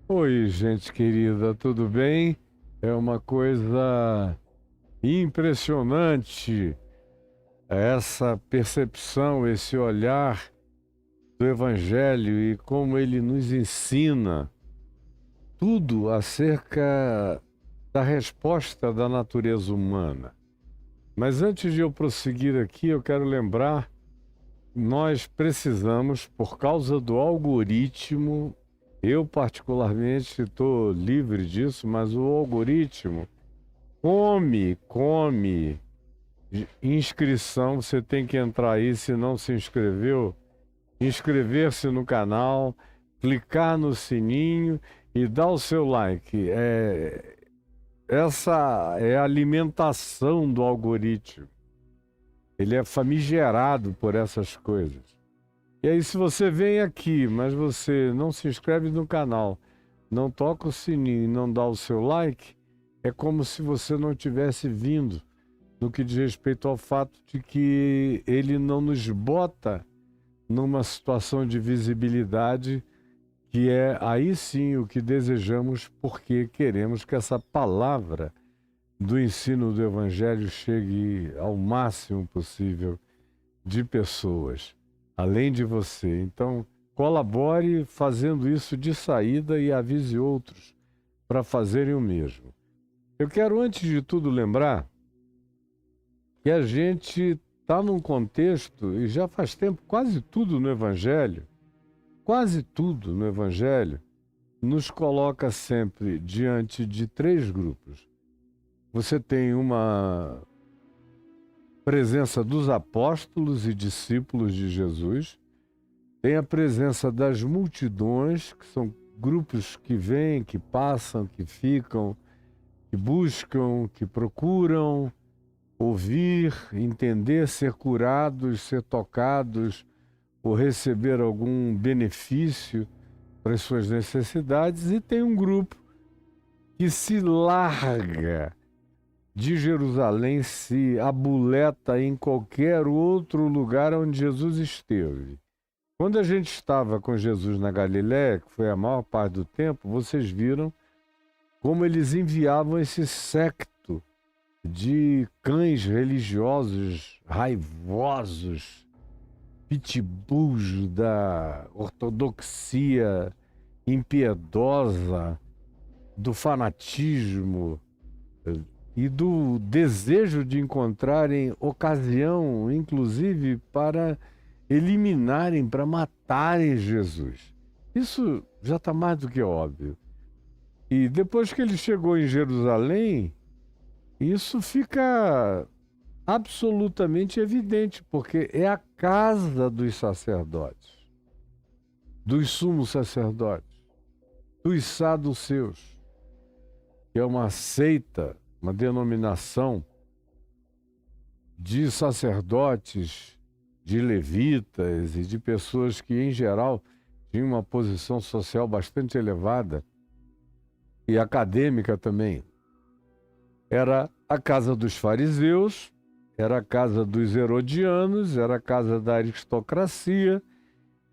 Oi, gente querida, tudo bem? É uma coisa impressionante essa percepção, esse olhar do Evangelho e como ele nos ensina tudo acerca da resposta da natureza humana. Mas antes de eu prosseguir aqui, eu quero lembrar, nós precisamos, por causa do algoritmo, eu particularmente estou livre disso, mas o algoritmo come. Inscrição, você tem que entrar aí, se não se inscreveu, inscrever-se no canal, clicar no sininho e dar o seu like. Essa é a alimentação do algoritmo. Ele é famigerado por essas coisas. E aí, se você vem aqui, mas você não se inscreve no canal, não toca o sininho e não dá o seu like, é como se você não tivesse vindo, no que diz respeito ao fato de que ele não nos bota numa situação de visibilidade, que é aí sim o que desejamos, porque queremos que essa palavra do ensino do Evangelho chegue ao máximo possível de pessoas, além de você. Então, colabore fazendo isso de saída e avise outros para fazerem o mesmo. Eu quero, antes de tudo, lembrar que a gente está num contexto, e já faz tempo, quase tudo no Evangelho, nos coloca sempre diante de três grupos. Você tem uma presença dos apóstolos e discípulos de Jesus, tem a presença das multidões, que são grupos que vêm, que passam, que ficam, que buscam, que procuram ouvir, entender, ser curados, ser tocados ou receber algum benefício para as suas necessidades. E tem um grupo que se larga de Jerusalém, se abuleta em qualquer outro lugar onde Jesus esteve. Quando a gente estava com Jesus na Galiléia, que foi a maior parte do tempo, vocês viram como eles enviavam esse séquito de cães religiosos raivosos, pitbulls da ortodoxia impiedosa, do fanatismo e do desejo de encontrarem ocasião, inclusive, para eliminarem, para matarem Jesus. Isso já está mais do que óbvio. E depois que ele chegou em Jerusalém, isso fica absolutamente evidente, porque é a casa dos sacerdotes, dos sumos sacerdotes, dos saduceus, que é uma seita, uma denominação de sacerdotes, de levitas e de pessoas que, em geral, tinham uma posição social bastante elevada e acadêmica também. Era a casa dos fariseus, era a casa dos herodianos, era a casa da aristocracia,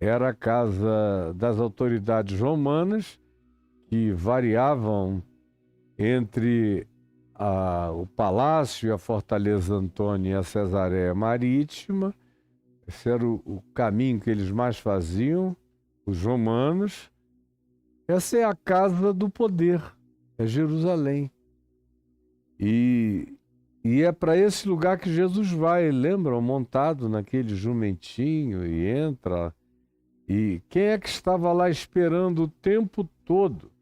era a casa das autoridades romanas, que variavam entre o palácio e a Fortaleza Antônia e a Cesareia Marítima. Esse era o caminho que eles mais faziam, os romanos. Essa é a casa do poder, é Jerusalém. E é para esse lugar que Jesus vai, lembram? Montado naquele jumentinho e entra. E quem é que estava lá esperando o tempo todo?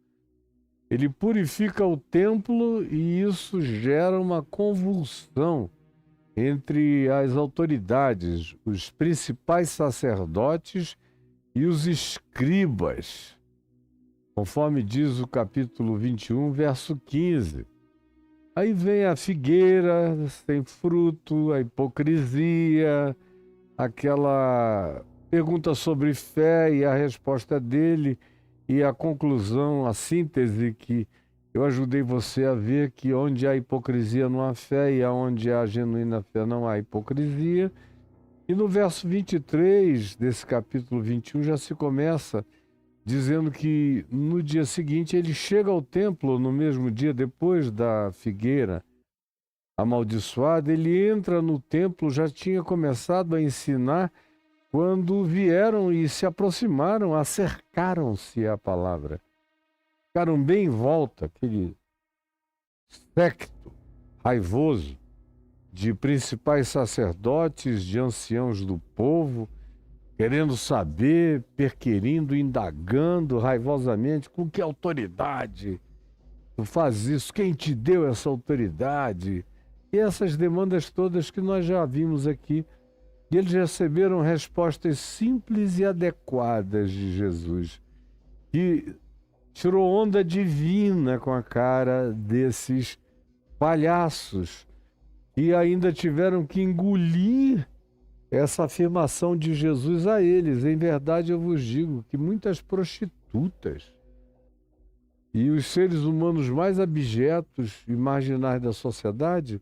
Ele purifica o templo e isso gera uma convulsão entre as autoridades, os principais sacerdotes e os escribas, conforme diz o capítulo 21, verso 15. Aí vem a figueira sem fruto, a hipocrisia, aquela pergunta sobre fé e a resposta dele e a conclusão, a síntese que eu ajudei você a ver, que onde há hipocrisia não há fé e onde há genuína fé não há hipocrisia. E no verso 23 desse capítulo 21 já se começa dizendo que no dia seguinte ele chega ao templo, no mesmo dia, depois da figueira amaldiçoada, ele entra no templo, já tinha começado a ensinar, quando vieram e se aproximaram, acercaram-se à palavra. Ficaram bem em volta, aquele séquito raivoso de principais sacerdotes, de anciãos do povo, querendo saber, perquirindo, indagando raivosamente, com que autoridade tu fazes isso? Quem te deu essa autoridade? E essas demandas todas que nós já vimos aqui. E eles receberam respostas simples e adequadas de Jesus, que tirou onda divina com a cara desses palhaços, e ainda tiveram que engolir essa afirmação de Jesus a eles. Em verdade, eu vos digo que muitas prostitutas e os seres humanos mais abjetos e marginais da sociedade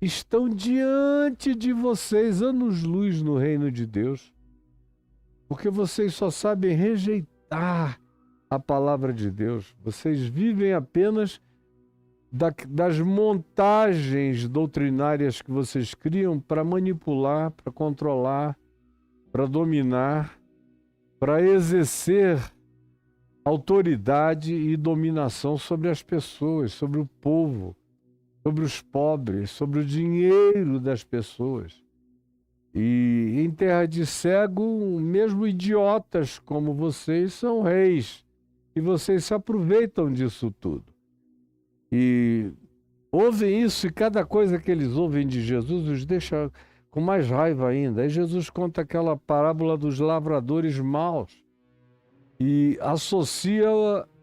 estão diante de vocês, anos-luz no reino de Deus, porque vocês só sabem rejeitar a palavra de Deus. Vocês vivem apenas das montagens doutrinárias que vocês criam para manipular, para controlar, para dominar, para exercer autoridade e dominação sobre as pessoas, sobre o povo, sobre os pobres, sobre o dinheiro das pessoas. E em terra de cego, mesmo idiotas como vocês são reis, e vocês se aproveitam disso tudo. E ouvem isso, e cada coisa que eles ouvem de Jesus os deixa com mais raiva ainda. Aí Jesus conta aquela parábola dos lavradores maus e associa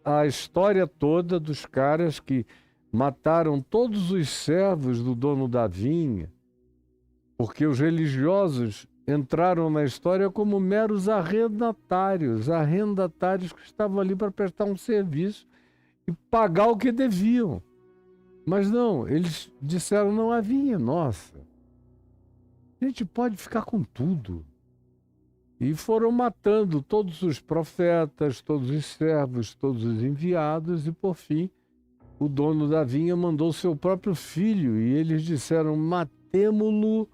a história toda dos caras que mataram todos os servos do dono da vinha, porque os religiosos entraram na história como meros arrendatários que estavam ali para prestar um serviço e pagar o que deviam. Mas não, eles disseram: não havia, nossa, a gente pode ficar com tudo. E foram matando todos os profetas, todos os servos, todos os enviados, e por fim o dono da vinha mandou seu próprio filho, e eles disseram: matemo-lo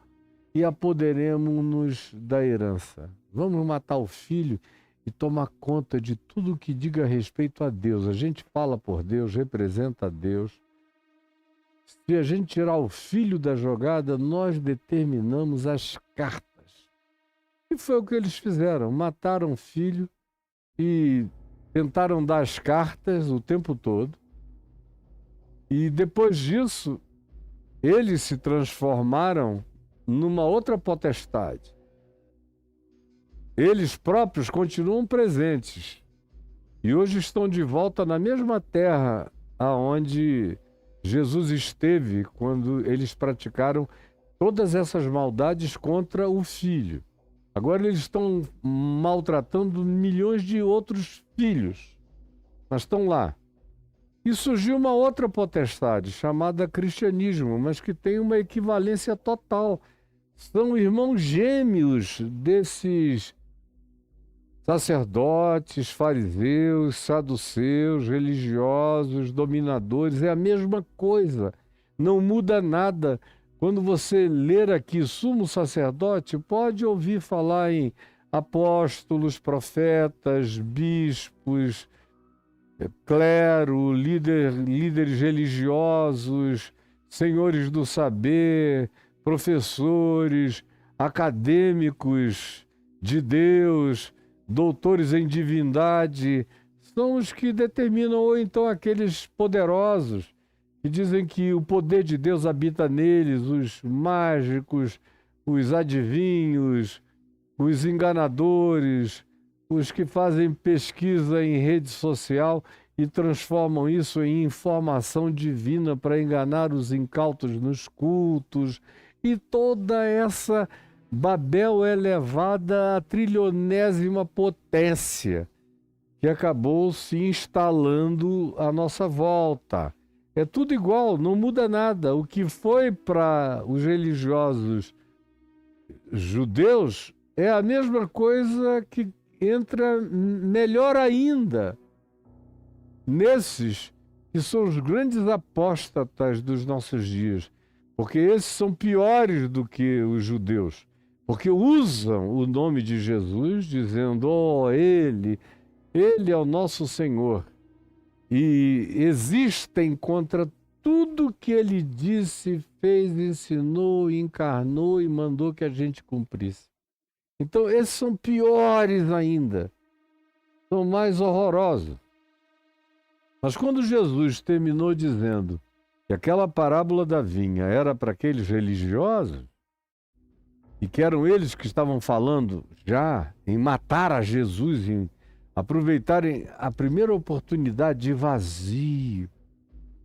e apoderemo-nos da herança. Vamos matar o filho e tomar conta de tudo que diga respeito a Deus. A gente fala por Deus, representa a Deus. Se a gente tirar o filho da jogada, nós determinamos as cartas. E foi o que eles fizeram. Mataram o filho e tentaram dar as cartas o tempo todo. E depois disso, eles se transformaram numa outra potestade. Eles próprios continuam presentes e hoje estão de volta na mesma terra aonde Jesus esteve quando eles praticaram todas essas maldades contra o filho. Agora eles estão maltratando milhões de outros filhos, mas estão lá. E surgiu uma outra potestade chamada cristianismo, mas que tem uma equivalência total. São irmãos gêmeos desses sacerdotes, fariseus, saduceus, religiosos, dominadores. É a mesma coisa, não muda nada. Quando você ler aqui sumo sacerdote, pode ouvir falar em apóstolos, profetas, bispos, clero, líderes religiosos, senhores do saber, professores, acadêmicos de Deus, doutores em divindade, são os que determinam, ou então aqueles poderosos que dizem que o poder de Deus habita neles, os mágicos, os adivinhos, os enganadores, os que fazem pesquisa em rede social e transformam isso em informação divina para enganar os incautos nos cultos. E toda essa Babel é levada à trilionésima potência que acabou se instalando à nossa volta. É tudo igual, não muda nada. O que foi para os religiosos judeus é a mesma coisa que entra melhor ainda nesses que são os grandes apóstatas dos nossos dias, porque esses são piores do que os judeus, porque usam o nome de Jesus dizendo, ele é o nosso Senhor, e existem contra tudo que ele disse, fez, ensinou, encarnou e mandou que a gente cumprisse. Então esses são piores ainda, são mais horrorosos. Mas quando Jesus terminou dizendo que aquela parábola da vinha era para aqueles religiosos, e que eram eles que estavam falando já em matar a Jesus, em aproveitarem a primeira oportunidade de vazio,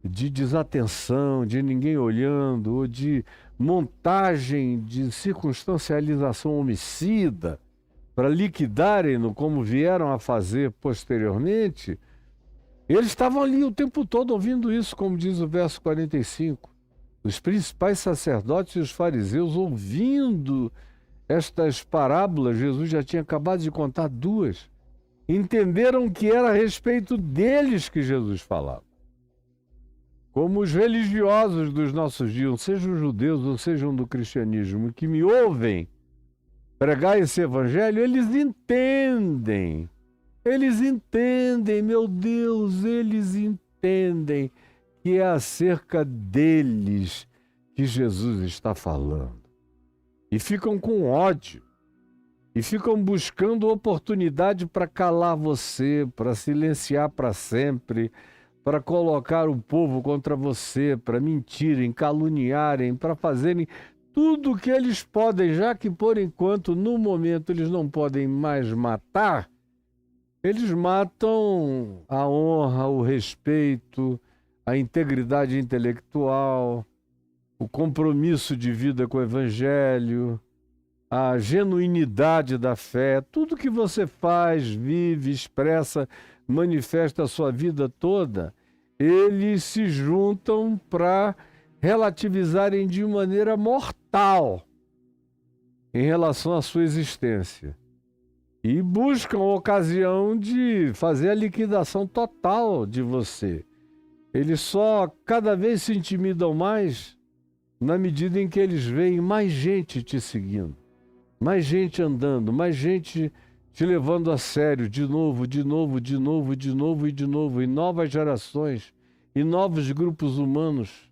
de desatenção, de ninguém olhando, ou de montagem de circunstancialização homicida para liquidarem-no como vieram a fazer posteriormente, eles estavam ali o tempo todo ouvindo isso, como diz o verso 45. Os principais sacerdotes e os fariseus ouvindo estas parábolas, Jesus já tinha acabado de contar duas, entenderam que era a respeito deles que Jesus falava. Como os religiosos dos nossos dias, sejam judeus ou sejam do cristianismo, que me ouvem pregar esse evangelho, eles entendem, meu Deus, eles entendem que é acerca deles que Jesus está falando. E ficam com ódio, e ficam buscando oportunidade para calar você, para silenciar para sempre, para colocar o povo contra você, para mentirem, caluniarem, para fazerem tudo o que eles podem, já que por enquanto, no momento, eles não podem mais matar, eles matam a honra, o respeito, a integridade intelectual, o compromisso de vida com o Evangelho, a genuinidade da fé, tudo que você faz, vive, expressa, manifesta a sua vida toda, eles se juntam para relativizarem de maneira mortal em relação à sua existência. E buscam a ocasião de fazer a liquidação total de você. Eles só cada vez se intimidam mais na medida em que eles veem mais gente te seguindo, mais gente andando, mais gente te levando a sério de novo, e novas gerações, e novos grupos humanos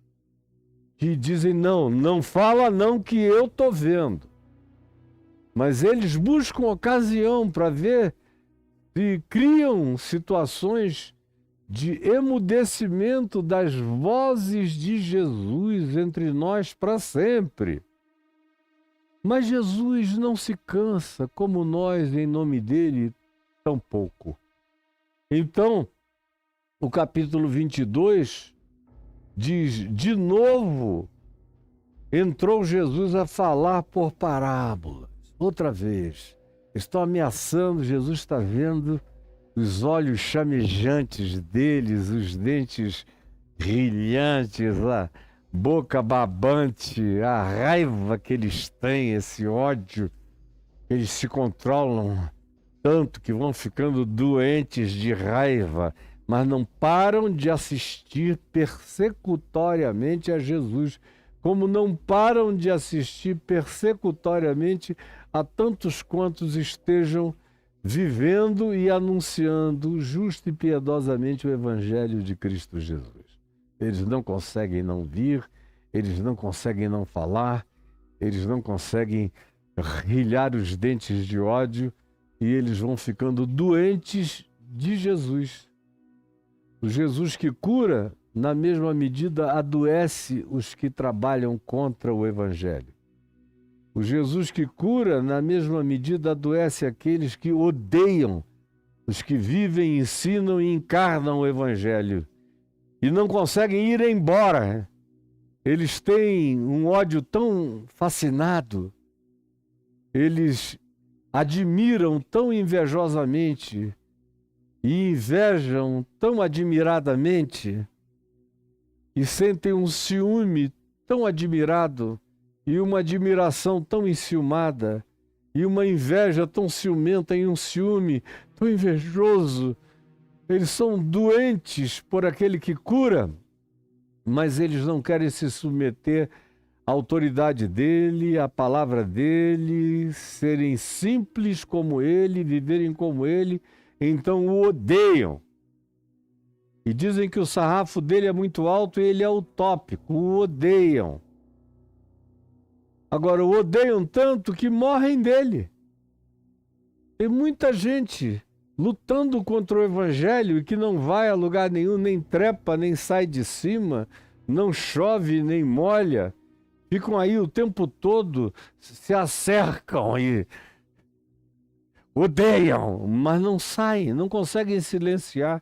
que dizem não fala não que eu tô vendo. Mas eles buscam ocasião para ver se criam situações de emudecimento das vozes de Jesus entre nós para sempre. Mas Jesus não se cansa, como nós, em nome dele, tampouco. Então, o capítulo 22 diz, de novo, entrou Jesus a falar por parábolas. Outra vez, estão ameaçando, Jesus está vendo os olhos chamejantes deles, os dentes brilhantes, a boca babante, a raiva que eles têm, esse ódio, eles se controlam tanto que vão ficando doentes de raiva, mas não param de assistir persecutoriamente a Jesus, como não param de assistir persecutoriamente a tantos quantos estejam vivendo e anunciando justo e piedosamente o Evangelho de Cristo Jesus. Eles não conseguem não vir, eles não conseguem não falar, eles não conseguem rilhar os dentes de ódio e eles vão ficando doentes de Jesus. O Jesus que cura, na mesma medida, adoece os que trabalham contra o Evangelho. O Jesus que cura, na mesma medida, adoece aqueles que odeiam os que vivem, ensinam e encarnam o Evangelho e não conseguem ir embora. Eles têm um ódio tão fascinado, eles admiram tão invejosamente e invejam tão admiradamente e sentem um ciúme tão admirado e uma admiração tão enciumada e uma inveja tão ciumenta e um ciúme tão invejoso. Eles são doentes por aquele que cura, mas eles não querem se submeter à autoridade dele, à palavra dele, serem simples como ele, viverem como ele, então o odeiam. E dizem que o sarrafo dele é muito alto e ele é utópico, o odeiam. Agora, o odeiam tanto que morrem dele. Tem muita gente lutando contra o evangelho e que não vai a lugar nenhum, nem trepa, nem sai de cima, não chove, nem molha. Ficam aí o tempo todo, se acercam e odeiam, mas não saem, não conseguem silenciar,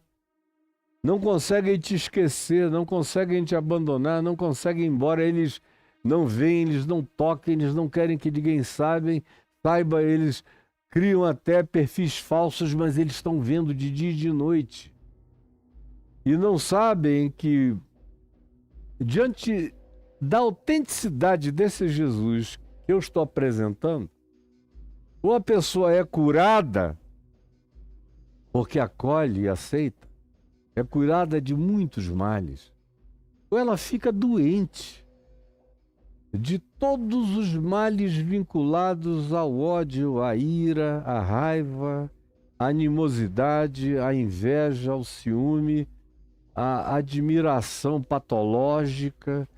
não conseguem te esquecer, não conseguem te abandonar, não conseguem ir embora. Eles não veem, eles não tocam, eles não querem que ninguém saiba, eles criam até perfis falsos, mas eles estão vendo de dia e de noite. E não sabem que, diante da autenticidade desse Jesus que eu estou apresentando, ou a pessoa é curada, porque acolhe e aceita, é curada de muitos males, ou ela fica doente de todos os males vinculados ao ódio, à ira, à raiva, à animosidade, à inveja, ao ciúme, à admiração patológica,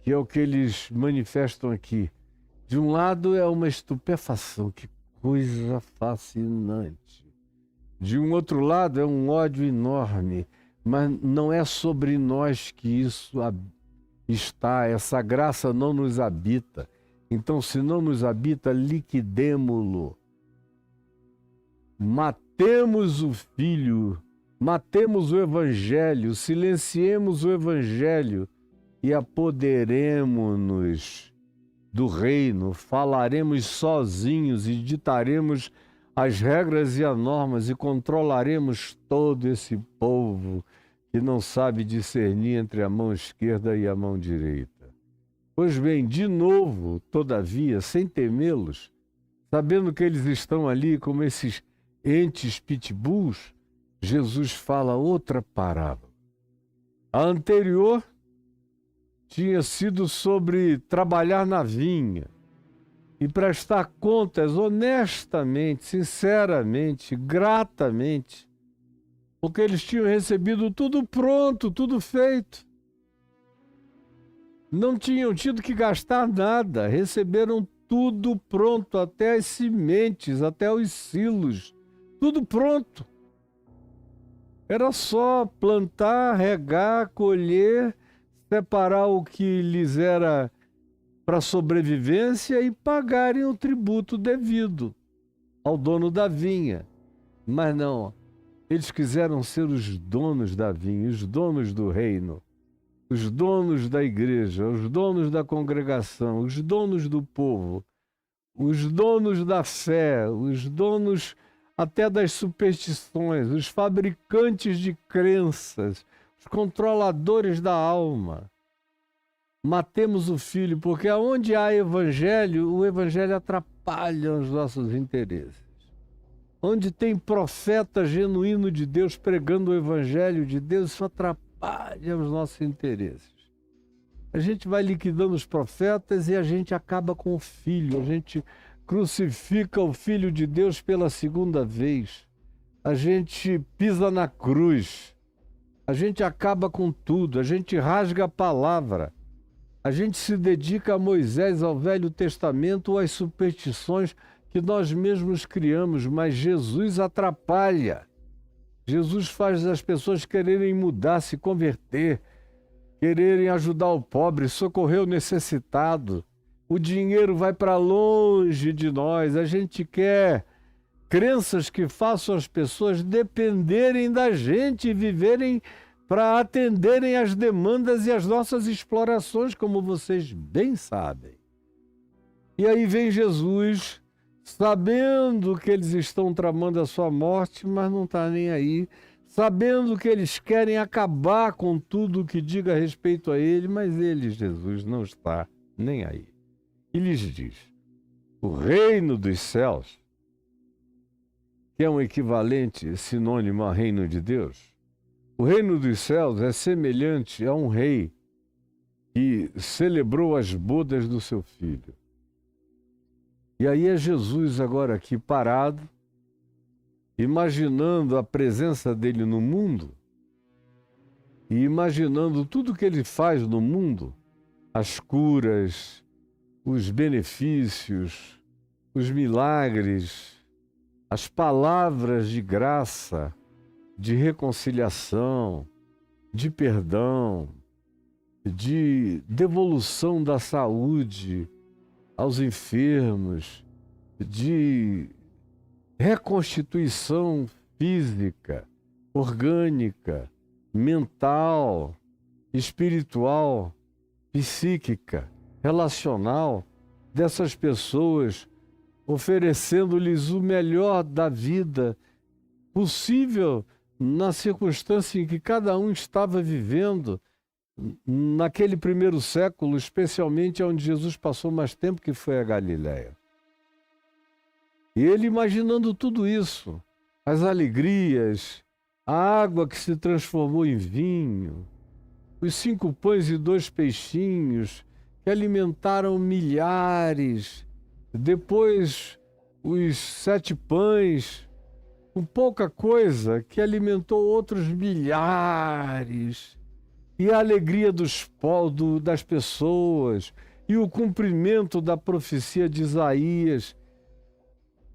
que é o que eles manifestam aqui. De um lado é uma estupefação, que coisa fascinante. De um outro lado é um ódio enorme, mas não é sobre nós que isso está, essa graça não nos habita. Então, se não nos habita, liquidemo-lo. Matemos o Filho, matemos o Evangelho, silenciemos o Evangelho e apoderemo-nos do reino, falaremos sozinhos e ditaremos as regras e as normas e controlaremos todo esse povo que não sabe discernir entre a mão esquerda e a mão direita. Pois bem, de novo, todavia, sem temê-los, sabendo que eles estão ali como esses entes pitbulls, Jesus fala outra parábola. A anterior tinha sido sobre trabalhar na vinha e prestar contas honestamente, sinceramente, gratamente, porque eles tinham recebido tudo pronto, tudo feito. Não tinham tido que gastar nada, receberam tudo pronto, até as sementes, até os silos, tudo pronto. Era só plantar, regar, colher, separar o que lhes era para sobrevivência e pagarem o tributo devido ao dono da vinha. Mas não, eles quiseram ser os donos da vinha, os donos do reino, os donos da igreja, os donos da congregação, os donos do povo, os donos da fé, os donos até das superstições, os fabricantes de crenças, os controladores da alma. Matemos o Filho, porque aonde há evangelho, o evangelho atrapalha os nossos interesses. Onde tem profeta genuíno de Deus pregando o evangelho de Deus, isso atrapalha os nossos interesses. A gente vai liquidando os profetas e a gente acaba com o Filho, a gente crucifica o Filho de Deus pela segunda vez, a gente pisa na cruz, a gente acaba com tudo, a gente rasga a palavra, a gente se dedica a Moisés, ao Velho Testamento ou às superstições que nós mesmos criamos, mas Jesus atrapalha. Jesus faz as pessoas quererem mudar, se converter, quererem ajudar o pobre, socorrer o necessitado. O dinheiro vai para longe de nós. A gente quer crenças que façam as pessoas dependerem da gente e viverem para atenderem às demandas e às nossas explorações, como vocês bem sabem. E aí vem Jesus, sabendo que eles estão tramando a sua morte, mas não está nem aí, sabendo que eles querem acabar com tudo que diga a respeito a ele, mas ele, Jesus, não está nem aí. E lhes diz: O reino dos céus, que é um equivalente sinônimo ao reino de Deus. O reino dos céus é semelhante a um rei que celebrou as bodas do seu filho. E aí é Jesus agora aqui parado, imaginando a presença dele no mundo e imaginando tudo que ele faz no mundo, as curas, os benefícios, os milagres, as palavras de graça, de reconciliação, de perdão, de devolução da saúde aos enfermos, de reconstituição física, orgânica, mental, espiritual, psíquica, relacional dessas pessoas, oferecendo-lhes o melhor da vida possível na circunstância em que cada um estava vivendo naquele primeiro século, especialmente onde Jesus passou mais tempo, que foi a Galileia. E ele imaginando tudo isso, as alegrias, a água que se transformou em vinho, os 5 pães e 2 peixinhos que alimentaram milhares, depois os 7 pães, com pouca coisa, que alimentou outros milhares, e a alegria das pessoas, e o cumprimento da profecia de Isaías,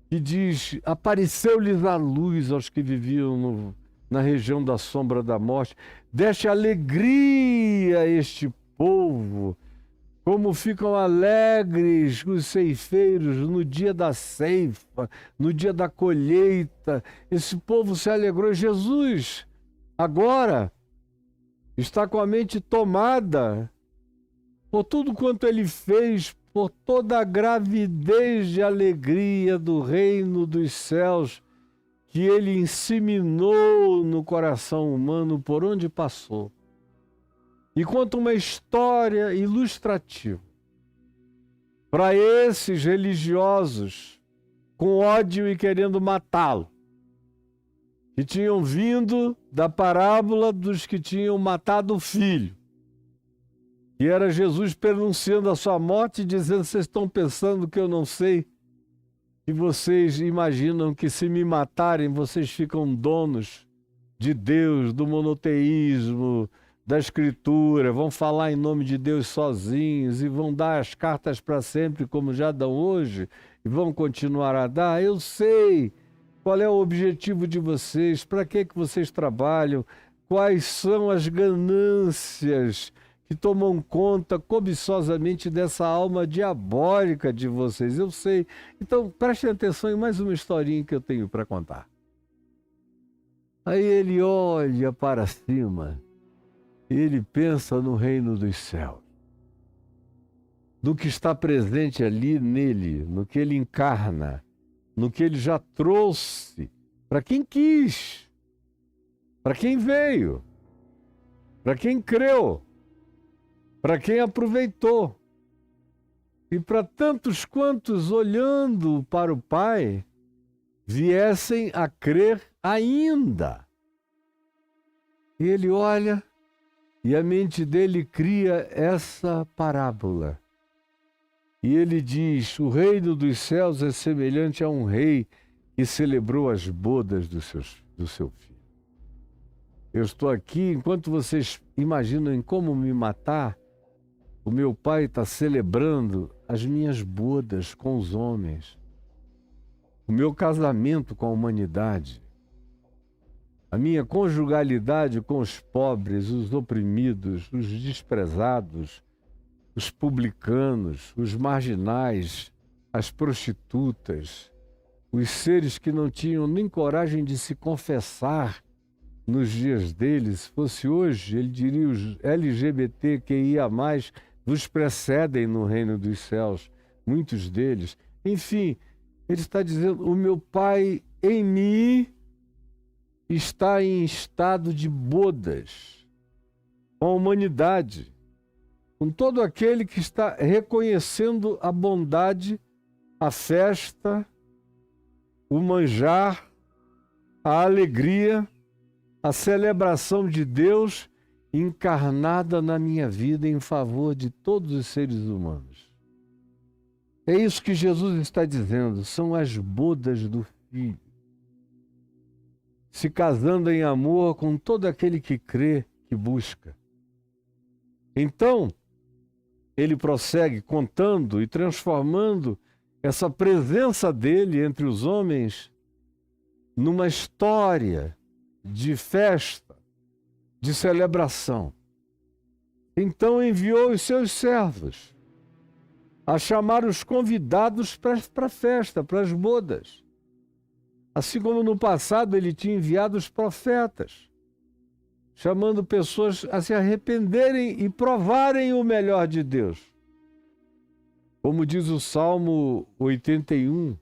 que diz: apareceu-lhes a luz aos que viviam na região da sombra da morte, deste alegria a este povo, como ficam alegres os ceifeiros no dia da ceifa, no dia da colheita. Esse povo se alegrou. Jesus, agora, está com a mente tomada por tudo quanto ele fez, por toda a gravidez de alegria do reino dos céus que ele inseminou no coração humano por onde passou. E conta uma história ilustrativa para esses religiosos com ódio e querendo matá-lo, que tinham vindo da parábola dos que tinham matado o filho. E era Jesus pronunciando a sua morte e dizendo: vocês estão pensando que eu não sei? E vocês imaginam que se me matarem, vocês ficam donos de Deus, do monoteísmo, da Escritura, vão falar em nome de Deus sozinhos e vão dar as cartas para sempre, como já dão hoje, e vão continuar a dar? Eu sei qual é o objetivo de vocês, para que vocês trabalham, quais são as ganâncias que tomam conta cobiçosamente dessa alma diabólica de vocês. Eu sei. Então, prestem atenção em mais uma historinha que eu tenho para contar. Aí ele olha para cima e ele pensa no reino dos céus, no que está presente ali nele, no que ele encarna, no que ele já trouxe para quem quis, para quem veio, para quem creu, para quem aproveitou. E para tantos quantos, olhando para o Pai, viessem a crer ainda. E ele olha e a mente dele cria essa parábola. E ele diz: o reino dos céus é semelhante a um rei que celebrou as bodas do seu filho. Eu estou aqui, enquanto vocês imaginam em como me matar, o meu Pai está celebrando as minhas bodas com os homens, o meu casamento com a humanidade, a minha conjugalidade com os pobres, os oprimidos, os desprezados, os publicanos, os marginais, as prostitutas, os seres que não tinham nem coragem de se confessar nos dias deles. Se fosse hoje, ele diria: os LGBTQIA+, vos precedem no reino dos céus, muitos deles. Enfim, ele está dizendo: o meu Pai em mim está em estado de bodas com a humanidade, com todo aquele que está reconhecendo a bondade, a festa, o manjar, a alegria, a celebração de Deus encarnada na minha vida em favor de todos os seres humanos. É isso que Jesus está dizendo, são as bodas do Filho, se casando em amor com todo aquele que crê, que busca. Então, ele prossegue contando e transformando essa presença dele entre os homens numa história de festa, de celebração. Então enviou os seus servos a chamar os convidados para a festa, para as bodas. Assim como no passado ele tinha enviado os profetas, chamando pessoas a se arrependerem e provarem o melhor de Deus. Como diz o Salmo 81,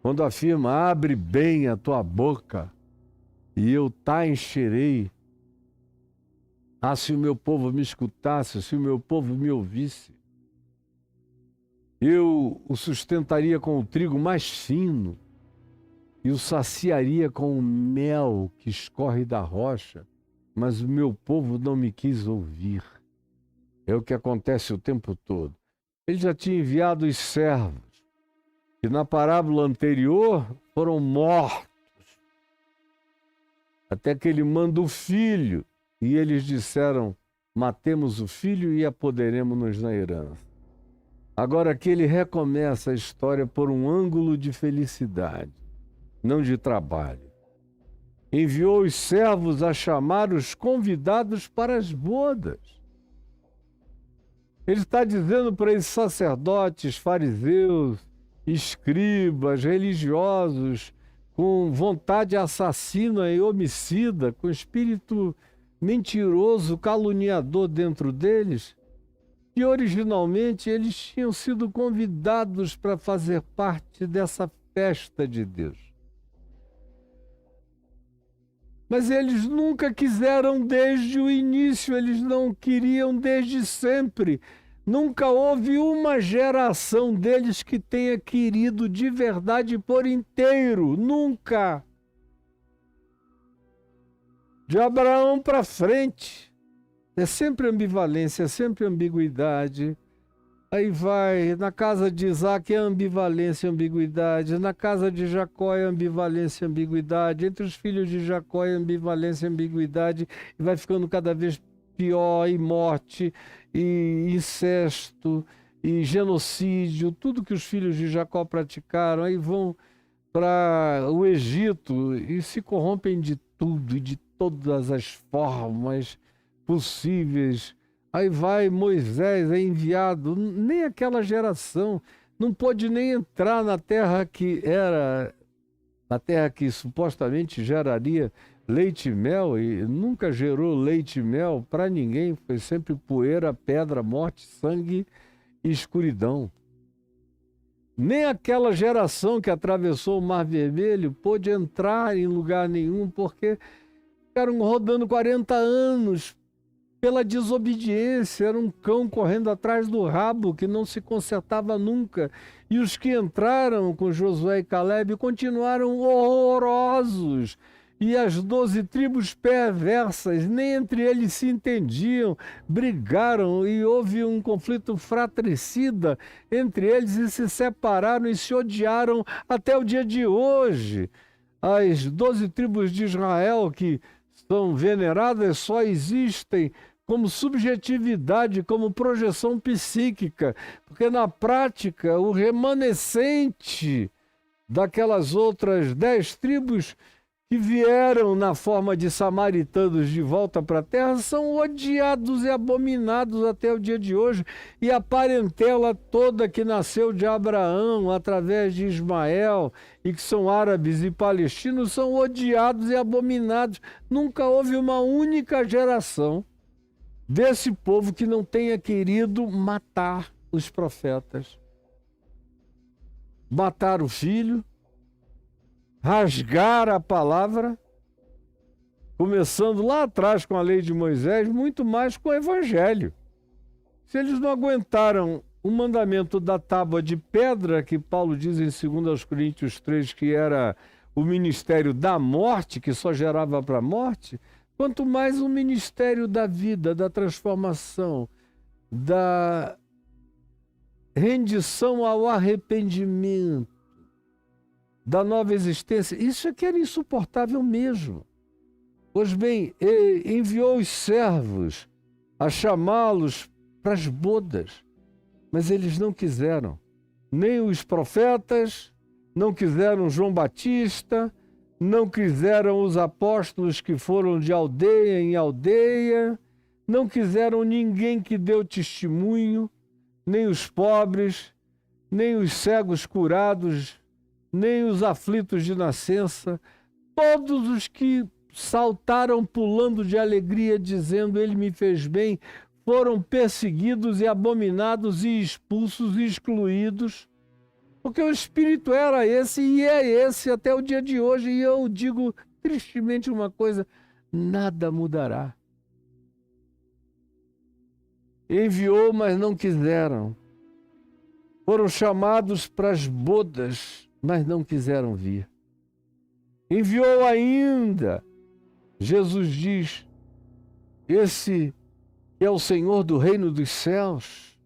quando afirma, abre bem a tua boca e eu tá encherei. Ah, se o meu povo me escutasse, se o meu povo me ouvisse, eu o sustentaria com o trigo mais fino e o saciaria com o mel que escorre da rocha, mas o meu povo não me quis ouvir. É o que acontece o tempo todo. Ele já tinha enviado os servos, que na parábola anterior foram mortos, até que ele manda o filho, e eles disseram, matemos o filho e apoderemos-nos na herança. Agora aqui ele recomeça a história por um ângulo de felicidade, não de trabalho. Enviou os servos a chamar os convidados para as bodas. Ele está dizendo para esses sacerdotes, fariseus, escribas, religiosos, com vontade assassina e homicida, com espírito mentiroso, caluniador dentro deles, que originalmente eles tinham sido convidados para fazer parte dessa festa de Deus. Mas eles nunca quiseram desde o início, eles não queriam desde sempre. Nunca houve uma geração deles que tenha querido de verdade por inteiro, nunca. De Abraão para frente, é sempre ambivalência, é sempre ambiguidade. Aí vai, na casa de Isaac é ambivalência, ambiguidade. Na casa de Jacó é ambivalência, ambiguidade. Entre os filhos de Jacó é ambivalência, ambiguidade. E vai ficando cada vez pior, e morte, e incesto, e genocídio. Tudo que os filhos de Jacó praticaram. Aí vão para o Egito e se corrompem de tudo, e de todas as formas possíveis. Aí vai Moisés, é enviado, nem aquela geração não pôde nem entrar na terra que supostamente geraria leite e mel, e nunca gerou leite e mel para ninguém, foi sempre poeira, pedra, morte, sangue e escuridão. Nem aquela geração que atravessou o Mar Vermelho pôde entrar em lugar nenhum, porque ficaram rodando 40 anos pela desobediência, era um cão correndo atrás do rabo que não se consertava nunca. E os que entraram com Josué e Calebe continuaram horrorosos. E as 12 tribos perversas, nem entre eles se entendiam, brigaram e houve um conflito fratricida entre eles e se separaram e se odiaram até o dia de hoje. As 12 tribos de Israel que são veneradas só existem como subjetividade, como projeção psíquica, porque na prática o remanescente daquelas outras 10 tribos que vieram na forma de samaritanos de volta para a terra são odiados e abominados até o dia de hoje, e a parentela toda que nasceu de Abraão através de Ismael e que são árabes e palestinos são odiados e abominados. Nunca houve uma única geração desse povo que não tenha querido matar os profetas, matar o filho, rasgar a palavra, começando lá atrás com a lei de Moisés, muito mais com o evangelho. Se eles não aguentaram o mandamento da tábua de pedra, que Paulo diz em 2 Coríntios 3 que era o ministério da morte, que só gerava para a morte, quanto mais o ministério da vida, da transformação, da rendição ao arrependimento, da nova existência. Isso é que era insuportável mesmo. Pois bem, ele enviou os servos a chamá-los para as bodas, mas eles não quiseram. Nem os profetas, não quiseram João Batista, não quiseram os apóstolos que foram de aldeia em aldeia, não quiseram ninguém que deu testemunho, nem os pobres, nem os cegos curados, nem os aflitos de nascença, todos os que saltaram pulando de alegria, dizendo: Ele me fez bem, foram perseguidos e abominados e expulsos e excluídos, porque o espírito era esse e é esse até o dia de hoje. E eu digo tristemente uma coisa: nada mudará. Enviou, mas não quiseram. Foram chamados para as bodas, mas não quiseram vir. Enviou ainda. Jesus diz: esse que é o Senhor do reino dos céus,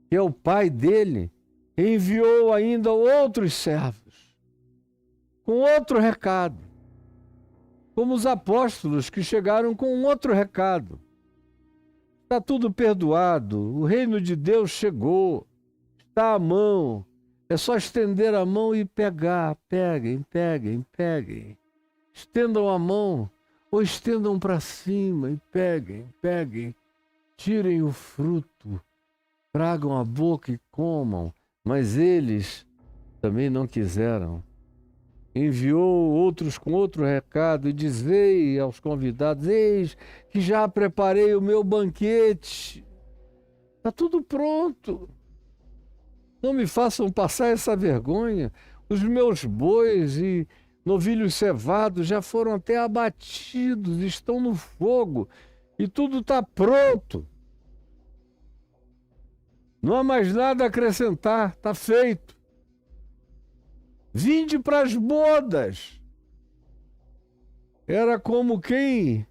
que é o Pai dele, enviou ainda outros servos, com outro recado, como os apóstolos que chegaram com um outro recado. Está tudo perdoado, o reino de Deus chegou, está à mão, é só estender a mão e pegar. Peguem, peguem, peguem. Estendam a mão ou estendam para cima e peguem, peguem. Tirem o fruto, tragam a boca e comam. Mas eles também não quiseram. Enviou outros com outro recado e dizei aos convidados: eis que já preparei o meu banquete. Está tudo pronto. Não me façam passar essa vergonha. Os meus bois e novilhos cevados já foram até abatidos, estão no fogo e tudo está pronto. Não há mais nada a acrescentar, está feito. Vinde para as bodas. Era como quem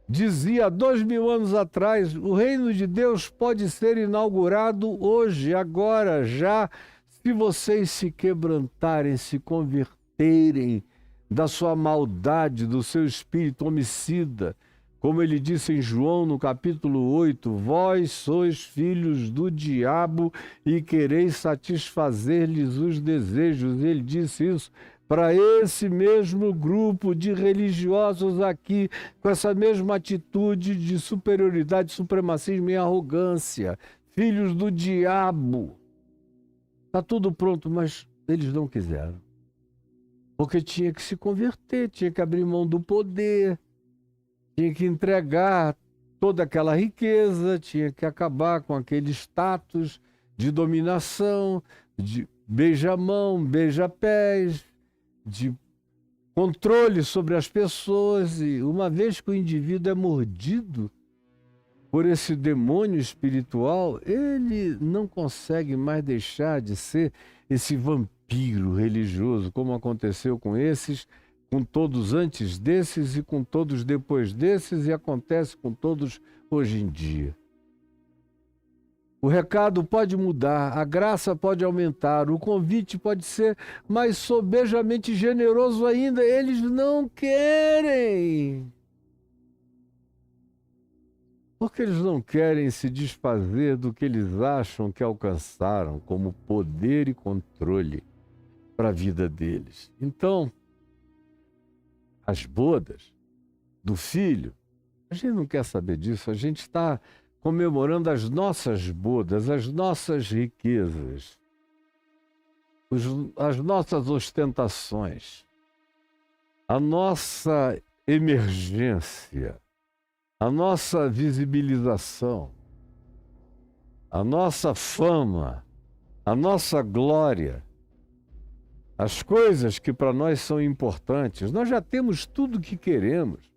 dizia 2000 anos atrás: o reino de Deus pode ser inaugurado hoje, agora, já, se vocês se quebrantarem, se converterem da sua maldade, do seu espírito homicida. Como ele disse em João, no capítulo 8, vós sois filhos do diabo e quereis satisfazer-lhes os desejos. Ele disse isso para esse mesmo grupo de religiosos aqui, com essa mesma atitude de superioridade, supremacismo e arrogância. Filhos do diabo. Está tudo pronto, mas eles não quiseram. Porque tinha que se converter, tinha que abrir mão do poder, tinha que entregar toda aquela riqueza, tinha que acabar com aquele status de dominação, de beija-mão, beija-pés, de controle sobre as pessoas. E uma vez que o indivíduo é mordido por esse demônio espiritual, ele não consegue mais deixar de ser esse vampiro religioso, como aconteceu com esses, com todos antes desses e com todos depois desses, e acontece com todos hoje em dia. O recado pode mudar, a graça pode aumentar, o convite pode ser mais sobejamente generoso ainda. Eles não querem. Porque eles não querem se desfazer do que eles acham que alcançaram como poder e controle para a vida deles. Então, as bodas do filho, a gente não quer saber disso, a gente está comemorando as nossas bodas, as nossas riquezas, as nossas ostentações, a nossa emergência, a nossa visibilização, a nossa fama, a nossa glória, as coisas que para nós são importantes. Nós já temos tudo o que queremos.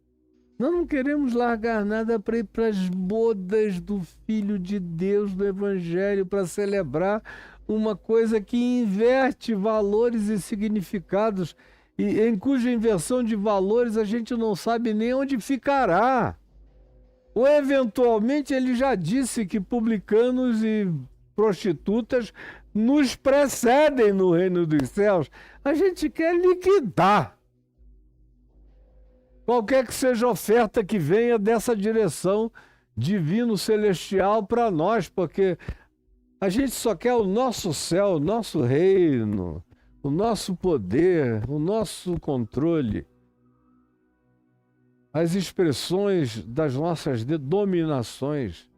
Nós não queremos largar nada para ir para as bodas do Filho de Deus, do Evangelho, para celebrar uma coisa que inverte valores e significados, e em cuja inversão de valores a gente não sabe nem onde ficará. Ou eventualmente ele já disse que publicanos e prostitutas nos precedem no reino dos céus. A gente quer liquidar qualquer que seja a oferta que venha dessa direção divino celestial para nós, porque a gente só quer o nosso céu, o nosso reino, o nosso poder, o nosso controle. As expressões das nossas dominações.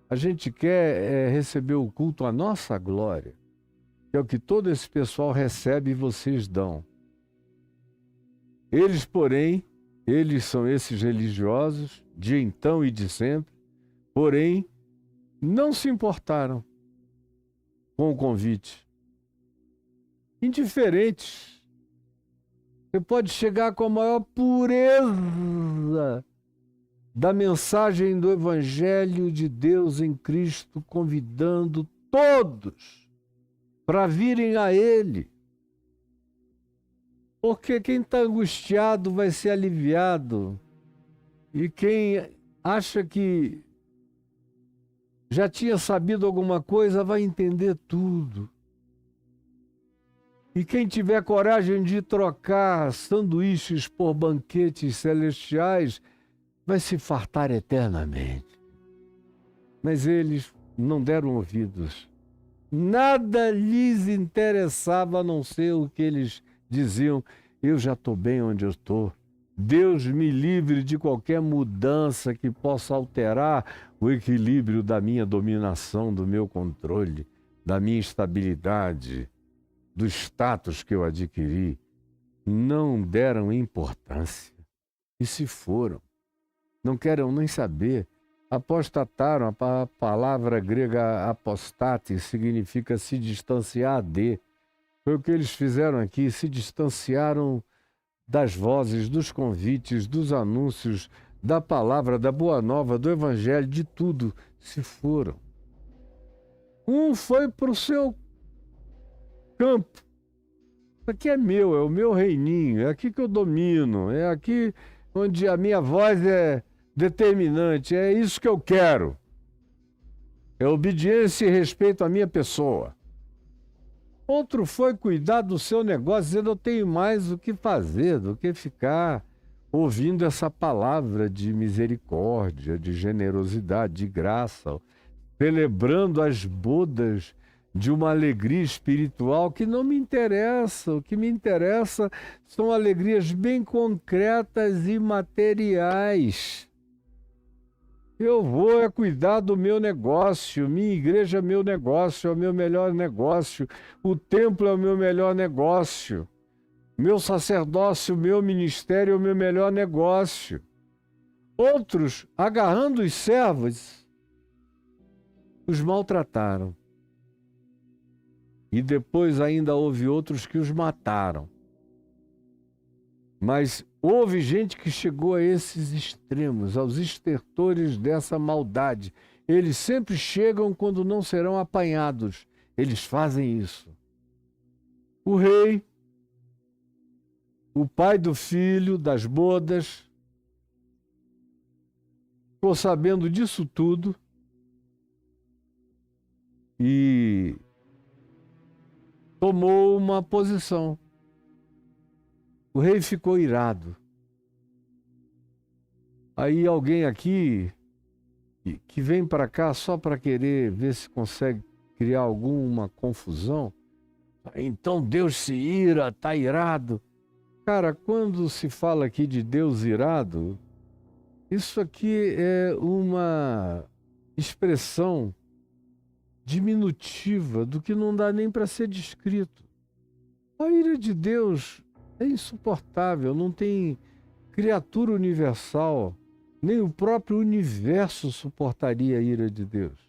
A gente quer receber o culto à nossa glória, que é o que todo esse pessoal recebe e vocês dão. Eles, porém, eles são esses religiosos, de então e de sempre, porém, não se importaram com o convite. Indiferentes. Você pode chegar com a maior pureza da mensagem do Evangelho de Deus em Cristo, convidando todos para virem a Ele. Porque quem está angustiado vai ser aliviado. E quem acha que já tinha sabido alguma coisa vai entender tudo. E quem tiver coragem de trocar sanduíches por banquetes celestiais vai se fartar eternamente. Mas eles não deram ouvidos. Nada lhes interessava a não ser o que eles diziam: eu já estou bem onde eu estou. Deus me livre de qualquer mudança que possa alterar o equilíbrio da minha dominação, do meu controle, da minha estabilidade, do status que eu adquiri. Não deram importância e se foram. Não querem nem saber. Apostataram. A palavra grega apostate significa se distanciar de. Foi o que eles fizeram aqui, se distanciaram das vozes, dos convites, dos anúncios, da palavra, da boa nova, do evangelho, de tudo. Se foram. Um foi para o seu campo. Isso aqui é o meu reininho, é aqui que eu domino, é aqui onde a minha voz é determinante, é isso que eu quero. É obediência e respeito à minha pessoa. Outro foi cuidar do seu negócio, dizendo: eu tenho mais o que fazer do que ficar ouvindo essa palavra de misericórdia, de generosidade, de graça, celebrando as bodas de uma alegria espiritual que não me interessa. O que me interessa são alegrias bem concretas e materiais. Eu vou cuidar do meu negócio, minha igreja é meu negócio, é o meu melhor negócio, o templo é o meu melhor negócio, meu sacerdócio, meu ministério é o meu melhor negócio. Outros, agarrando os servos, os maltrataram. E depois ainda houve outros que os mataram. Mas houve gente que chegou a esses extremos, aos estertores dessa maldade. Eles sempre chegam quando não serão apanhados. Eles fazem isso. O rei, o pai do filho, das bodas, ficou sabendo disso tudo e tomou uma posição. O rei ficou irado. Aí alguém aqui que vem para cá só para querer ver se consegue criar alguma confusão. Então Deus se ira, está irado. Cara, quando se fala aqui de Deus irado, isso aqui é uma expressão diminutiva do que não dá nem para ser descrito. A ira de Deus é insuportável, não tem criatura universal, nem o próprio universo suportaria a ira de Deus.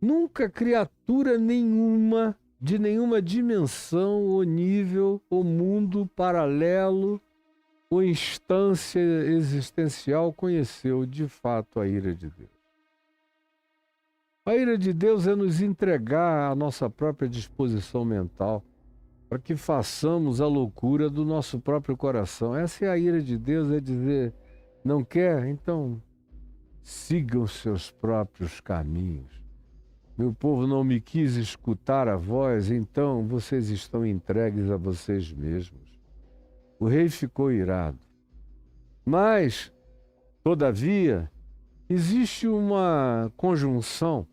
Nunca criatura nenhuma, de nenhuma dimensão ou nível ou mundo paralelo ou instância existencial conheceu de fato a ira de Deus. A ira de Deus é nos entregar à nossa própria disposição mental para que façamos a loucura do nosso próprio coração. Essa é a ira de Deus, é dizer, não quer? Então sigam os seus próprios caminhos. Meu povo não me quis escutar a voz, então vocês estão entregues a vocês mesmos. O rei ficou irado. Mas, todavia, existe uma conjunção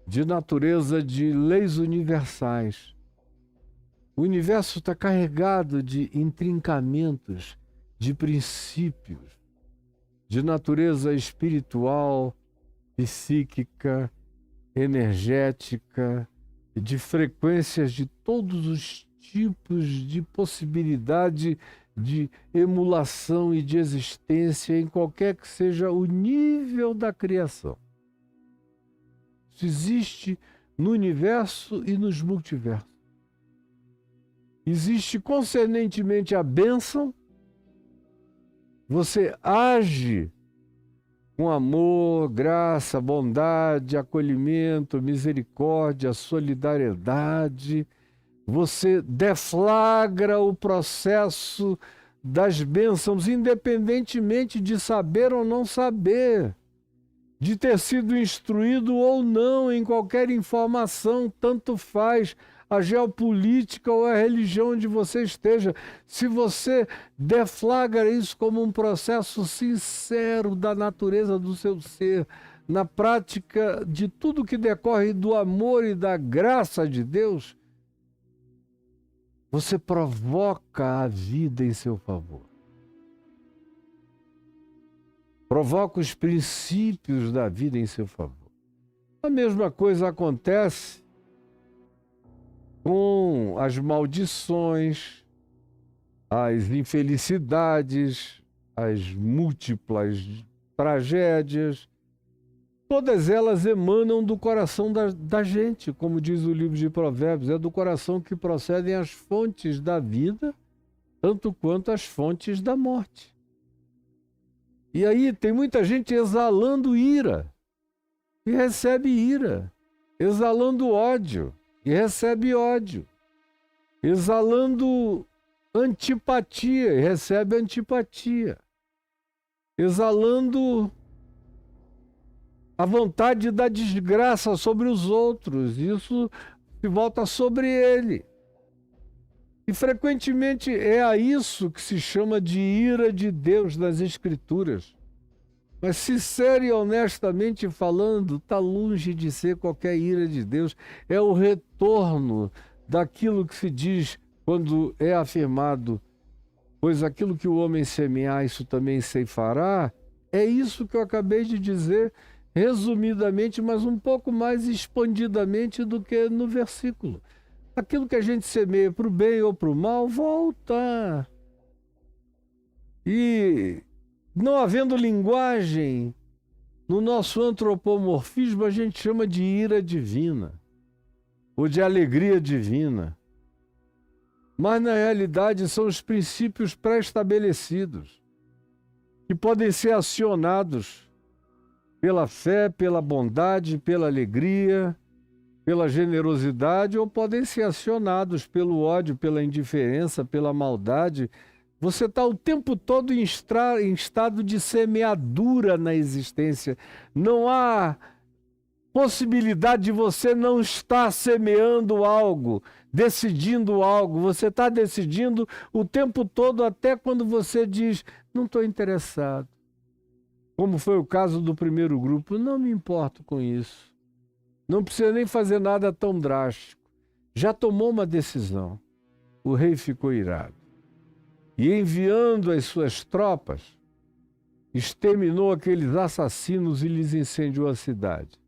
de natureza de leis universais. O universo está carregado de intrincamentos, de princípios, de natureza espiritual, psíquica, energética, de frequências de todos os tipos de possibilidade de emulação e de existência em qualquer que seja o nível da criação. Isso existe no universo e nos multiversos. Existe concernentemente a bênção, você age com amor, graça, bondade, acolhimento, misericórdia, solidariedade, você deflagra o processo das bênçãos, independentemente de saber ou não saber, de ter sido instruído ou não em qualquer informação, tanto faz a geopolítica ou a religião onde você esteja. Se você deflagra isso como um processo sincero da natureza do seu ser, na prática de tudo que decorre do amor e da graça de Deus, você provoca a vida em seu favor. Provoca os princípios da vida em seu favor. A mesma coisa acontece com as maldições, as infelicidades, as múltiplas tragédias. Todas elas emanam do coração da gente, como diz o livro de Provérbios, é do coração que procedem as fontes da vida, tanto quanto as fontes da morte. E aí tem muita gente exalando ira e recebe ira, exalando ódio e recebe ódio, exalando antipatia e recebe antipatia, exalando a vontade da desgraça sobre os outros, isso se volta sobre ele. E frequentemente é a isso que se chama de ira de Deus nas Escrituras. Mas sincero e honestamente falando, está longe de ser qualquer ira de Deus. É o retorno daquilo que se diz quando é afirmado, pois aquilo que o homem semear, isso também ceifará. É isso que eu acabei de dizer, resumidamente, mas um pouco mais expandidamente do que no versículo. Aquilo que a gente semeia para o bem ou para o mal, volta. E não havendo linguagem, no nosso antropomorfismo a gente chama de ira divina, ou de alegria divina. Mas na realidade são os princípios pré-estabelecidos, que podem ser acionados pela fé, pela bondade, pela alegria, pela generosidade, ou podem ser acionados pelo ódio, pela indiferença, pela maldade. Você está o tempo todo em estado de semeadura na existência. Não há possibilidade de você não estar semeando algo, decidindo algo. Você está decidindo o tempo todo, até quando você diz, não estou interessado. Como foi o caso do primeiro grupo, não me importo com isso. Não precisa nem fazer nada tão drástico. Já tomou uma decisão. O rei ficou irado. E enviando as suas tropas, exterminou aqueles assassinos e lhes incendiou a cidade.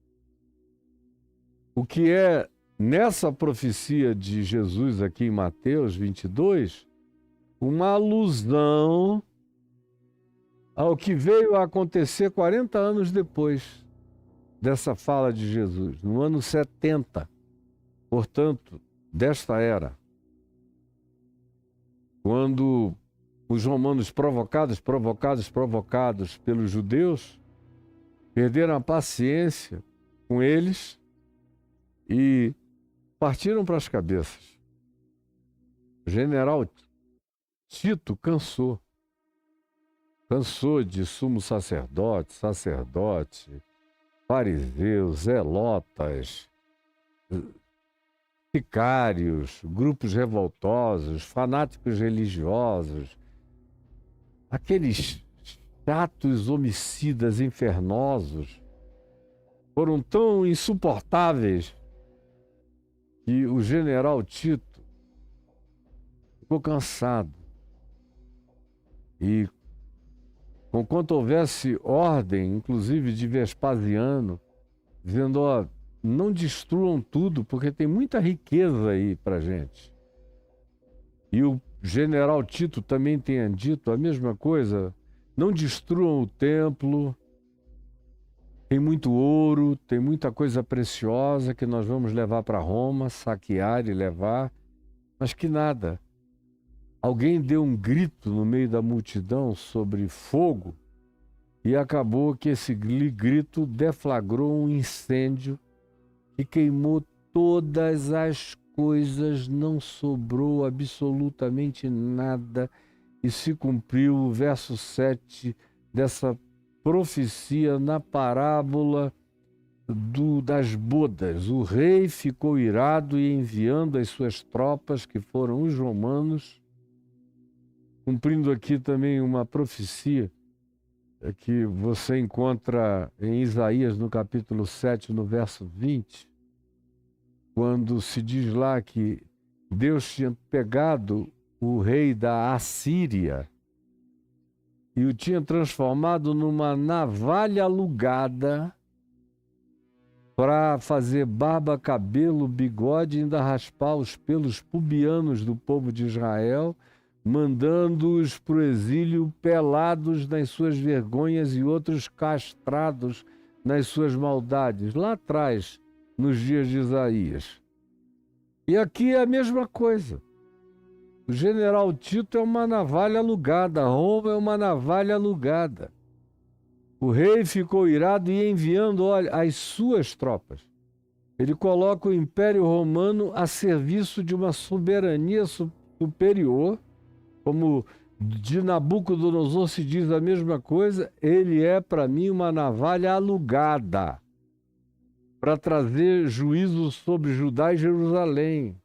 O que é, nessa profecia de Jesus aqui em Mateus 22, uma alusão ao que veio a acontecer 40 anos depois dessa fala de Jesus, no ano 70, portanto, desta era, quando os romanos provocados pelos judeus, perderam a paciência com eles e partiram para as cabeças. O general Tito cansou de sumo sacerdote, fariseus, zelotas, sicários, grupos revoltosos, fanáticos religiosos, aqueles chatos homicidas infernosos foram tão insuportáveis que o general Tito ficou cansado. E, conquanto houvesse ordem, inclusive de Vespasiano, dizendo, ó, não destruam tudo, porque tem muita riqueza aí pra gente. E o general Tito também tenha dito a mesma coisa, não destruam o templo, tem muito ouro, tem muita coisa preciosa que nós vamos levar para Roma, saquear e levar, mas que nada. Alguém deu um grito no meio da multidão sobre fogo e acabou que esse grito deflagrou um incêndio que queimou todas as coisas, não sobrou absolutamente nada e se cumpriu o verso 7 dessa profecia na parábola das bodas. O rei ficou irado e enviando as suas tropas, que foram os romanos, cumprindo aqui também uma profecia que você encontra em Isaías no capítulo 7, no verso 20, quando se diz lá que Deus tinha pegado o rei da Assíria e o tinha transformado numa navalha alugada para fazer barba, cabelo, bigode e ainda raspar os pelos pubianos do povo de Israel, mandando-os para o exílio pelados nas suas vergonhas e outros castrados nas suas maldades, lá atrás, nos dias de Isaías. E aqui é a mesma coisa. O general Tito é uma navalha alugada, Roma é uma navalha alugada. O rei ficou irado e enviando, olha, as suas tropas. Ele coloca o Império Romano a serviço de uma soberania superior, como de Nabucodonosor se diz a mesma coisa, ele é para mim uma navalha alugada para trazer juízo sobre Judá e Jerusalém.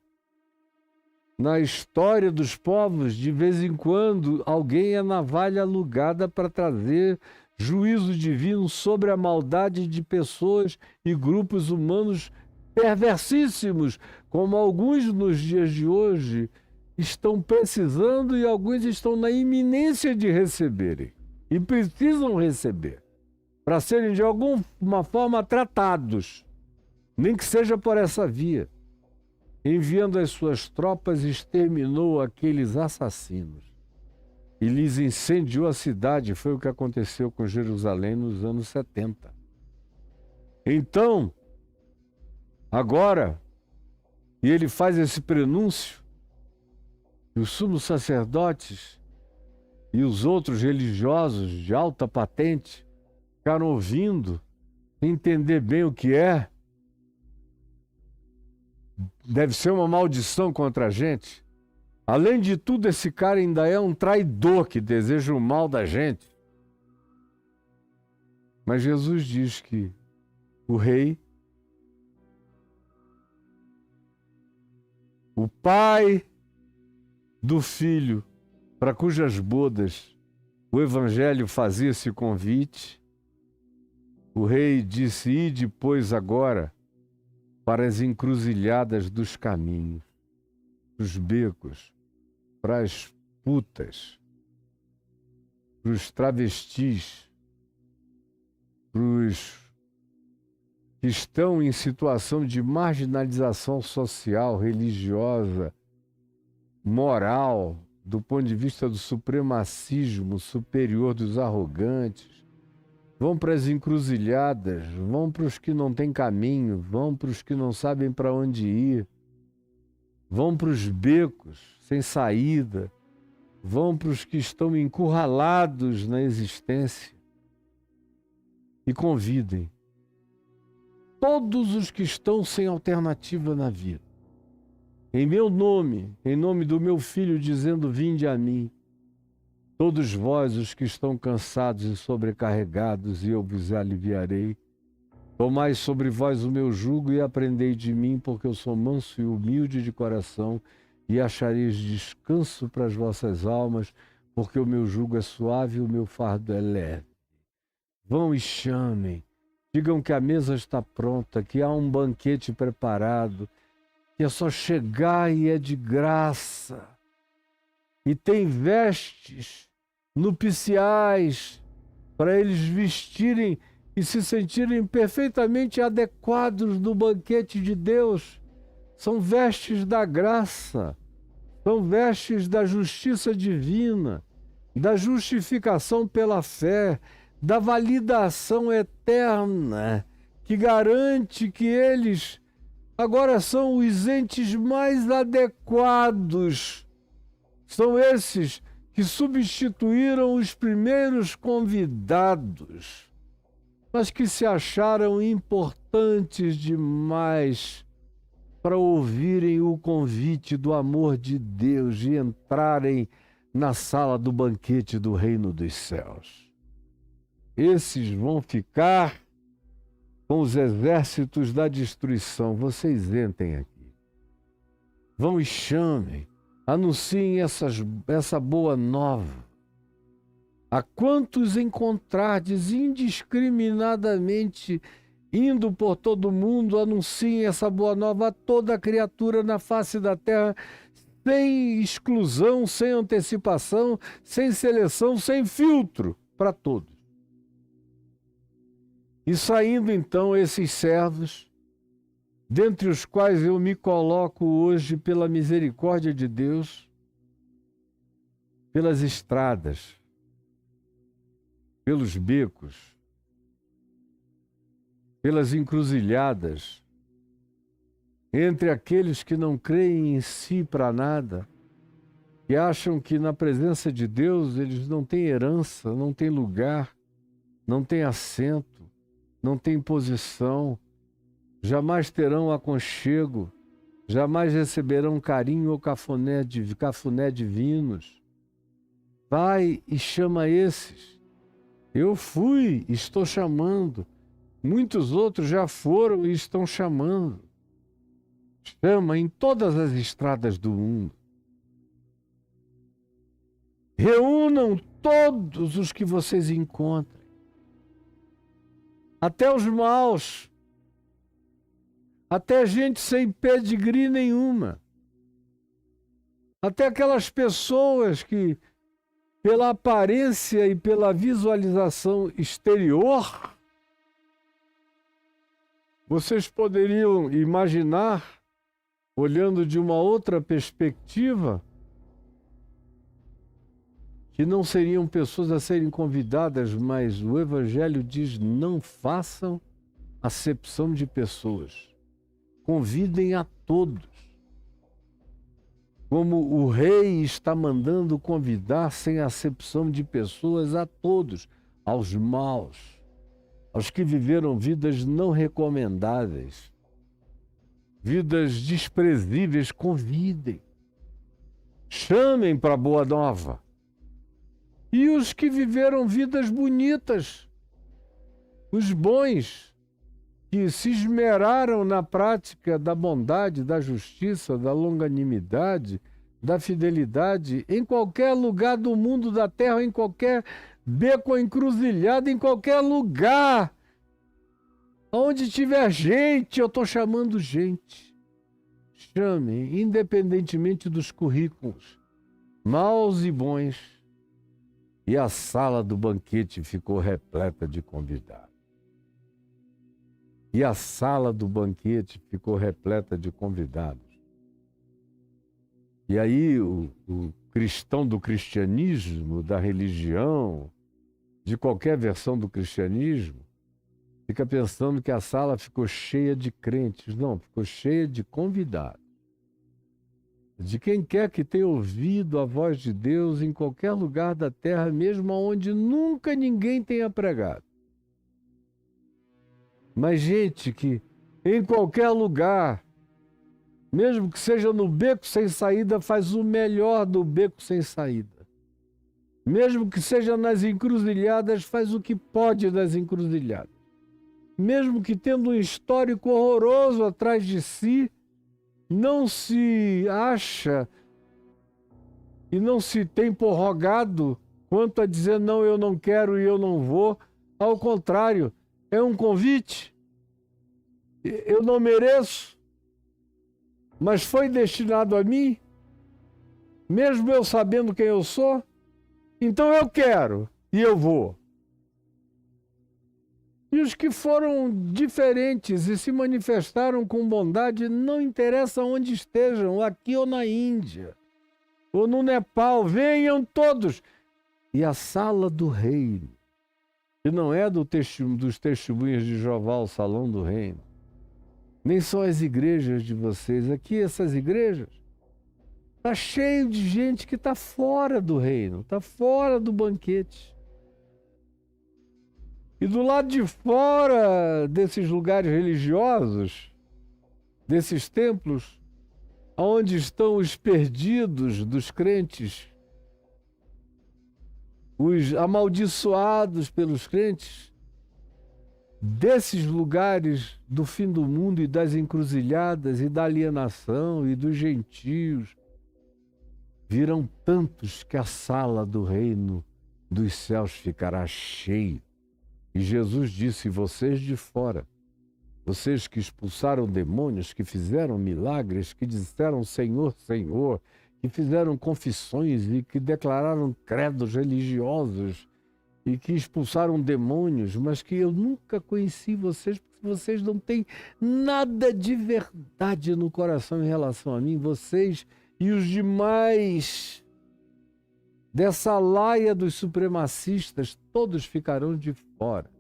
Na história dos povos, de vez em quando, alguém é navalha alugada para trazer juízo divino sobre a maldade de pessoas e grupos humanos perversíssimos, como alguns nos dias de hoje estão precisando e alguns estão na iminência de receberem. E precisam receber, para serem de alguma forma tratados, nem que seja por essa via. Enviando as suas tropas, exterminou aqueles assassinos e lhes incendiou a cidade. Foi o que aconteceu com Jerusalém nos anos 70. Então, agora, e ele faz esse prenúncio, e os sumos sacerdotes e os outros religiosos de alta patente ficaram ouvindo, sem entender bem o que é. Deve ser uma maldição contra a gente. Além de tudo, esse cara ainda é um traidor que deseja o mal da gente. Mas Jesus diz que o rei, o pai do filho para cujas bodas o evangelho fazia esse convite, o rei disse: ide, pois, agora para as encruzilhadas dos caminhos, os becos, para as putas, para os travestis, para os que estão em situação de marginalização social, religiosa, moral, do ponto de vista do supremacismo superior dos arrogantes. Vão para as encruzilhadas, vão para os que não têm caminho, vão para os que não sabem para onde ir, vão para os becos sem saída, vão para os que estão encurralados na existência e convidem todos os que estão sem alternativa na vida. Em meu nome, em nome do meu Filho, dizendo: vinde a mim, todos vós os que estão cansados e sobrecarregados, e eu vos aliviarei. Tomai sobre vós o meu jugo e aprendei de mim, porque eu sou manso e humilde de coração, e achareis descanso para as vossas almas, porque o meu jugo é suave e o meu fardo é leve. Vão e chamem, digam que a mesa está pronta, que há um banquete preparado, que é só chegar e é de graça. E tem vestes nupciais para eles vestirem e se sentirem perfeitamente adequados no banquete de Deus. São vestes da graça, são vestes da justiça divina, da justificação pela fé, da validação eterna, que garante que eles agora são os entes mais adequados. São esses que substituíram os primeiros convidados, mas que se acharam importantes demais para ouvirem o convite do amor de Deus e entrarem na sala do banquete do reino dos céus. Esses vão ficar com os exércitos da destruição. Vocês entrem aqui. Vão e chamem, anunciem essa boa nova. A quantos encontrardes indiscriminadamente indo por todo mundo, anunciem essa boa nova a toda criatura na face da terra, sem exclusão, sem antecipação, sem seleção, sem filtro, para todos. E saindo então esses servos, dentre os quais eu me coloco hoje pela misericórdia de Deus, pelas estradas, pelos becos, pelas encruzilhadas, entre aqueles que não creem em si para nada, que acham que na presença de Deus eles não têm herança, não têm lugar, não têm assento, não têm posição, jamais terão aconchego, jamais receberão carinho ou cafuné divinos. Vai e chama esses. Eu fui, estou chamando. Muitos outros já foram e estão chamando. Chama em todas as estradas do mundo. Reúnam todos os que vocês encontrem. Até os maus. Até gente sem pedigree nenhuma. Até aquelas pessoas que, pela aparência e pela visualização exterior, vocês poderiam imaginar, olhando de uma outra perspectiva, que não seriam pessoas a serem convidadas, mas o Evangelho diz: não façam acepção de pessoas. Convidem a todos. Como o rei está mandando convidar sem acepção de pessoas a todos, aos maus, aos que viveram vidas não recomendáveis, vidas desprezíveis, convidem. Chamem para a boa nova. E os que viveram vidas bonitas, os bons, que se esmeraram na prática da bondade, da justiça, da longanimidade, da fidelidade, em qualquer lugar do mundo, da terra, em qualquer beco ou encruzilhada, em qualquer lugar. Onde tiver gente, eu estou chamando gente. Chamem, independentemente dos currículos, maus e bons. E a sala do banquete ficou repleta de convidados. E a sala do banquete ficou repleta de convidados. E aí o cristão do cristianismo, da religião, de qualquer versão do cristianismo, fica pensando que a sala ficou cheia de crentes. Não, ficou cheia de convidados. de quem quer que tenha ouvido a voz de Deus em qualquer lugar da terra, mesmo onde nunca ninguém tenha pregado. Mas gente que em qualquer lugar, mesmo que seja no beco sem saída, faz o melhor do beco sem saída. Mesmo que seja nas encruzilhadas, faz o que pode nas encruzilhadas. Mesmo que tendo um histórico horroroso atrás de si, não se acha e não se tem prorrogado quanto a dizer não, eu não quero e eu não vou. Ao contrário, é um convite. Eu não mereço, mas foi destinado a mim, mesmo eu sabendo quem eu sou, então eu quero e eu vou. E os que foram diferentes e se manifestaram com bondade, não interessa onde estejam, aqui ou na Índia, ou no Nepal, venham todos. E a sala do reino, que não é dos testemunhos de Jeová, o salão do reino, nem são as igrejas de vocês. Aqui, essas igrejas, está cheio de gente que está fora do reino, está fora do banquete. E do lado de fora desses lugares religiosos, desses templos, onde estão os perdidos dos crentes, os amaldiçoados pelos crentes, desses lugares do fim do mundo e das encruzilhadas e da alienação e dos gentios, virão tantos que a sala do reino dos céus ficará cheia. E Jesus disse: vocês de fora, vocês que expulsaram demônios, que fizeram milagres, que disseram Senhor, Senhor, que fizeram confissões e que declararam credos religiosos e que expulsaram demônios, mas que eu nunca conheci vocês, porque vocês não têm nada de verdade no coração em relação a mim. Vocês e os demais dessa laia dos supremacistas, todos ficarão de fora.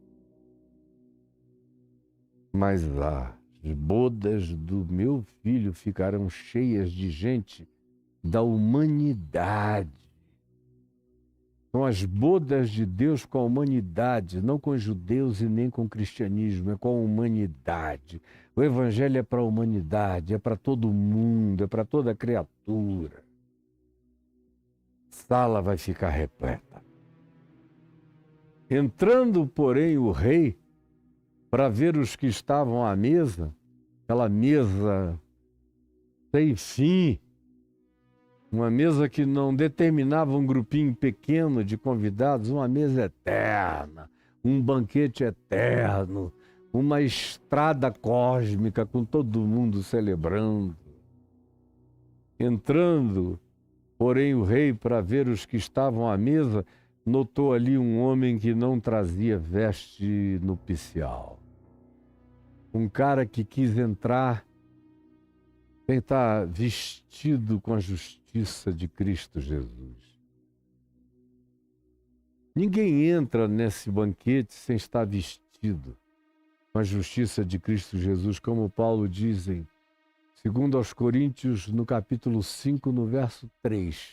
Mas as bodas do meu filho ficarão cheias de gente da humanidade. São as bodas de Deus com a humanidade, não com os judeus e nem com o cristianismo, é com a humanidade. O evangelho é para a humanidade, é para todo mundo, é para toda criatura. A sala vai ficar repleta. Entrando, porém, o rei, para ver os que estavam à mesa, aquela mesa sem fim, uma mesa que não determinava um grupinho pequeno de convidados, uma mesa eterna, um banquete eterno, uma estrada cósmica com todo mundo celebrando. Entrando, porém, o rei, para ver os que estavam à mesa, notou ali um homem que não trazia veste nupcial. Um cara que quis entrar sem estar vestido com a justiça de Cristo Jesus. Ninguém entra nesse banquete sem estar vestido com a justiça de Cristo Jesus, como Paulo diz em 2 aos Coríntios, no capítulo 5, no verso 3.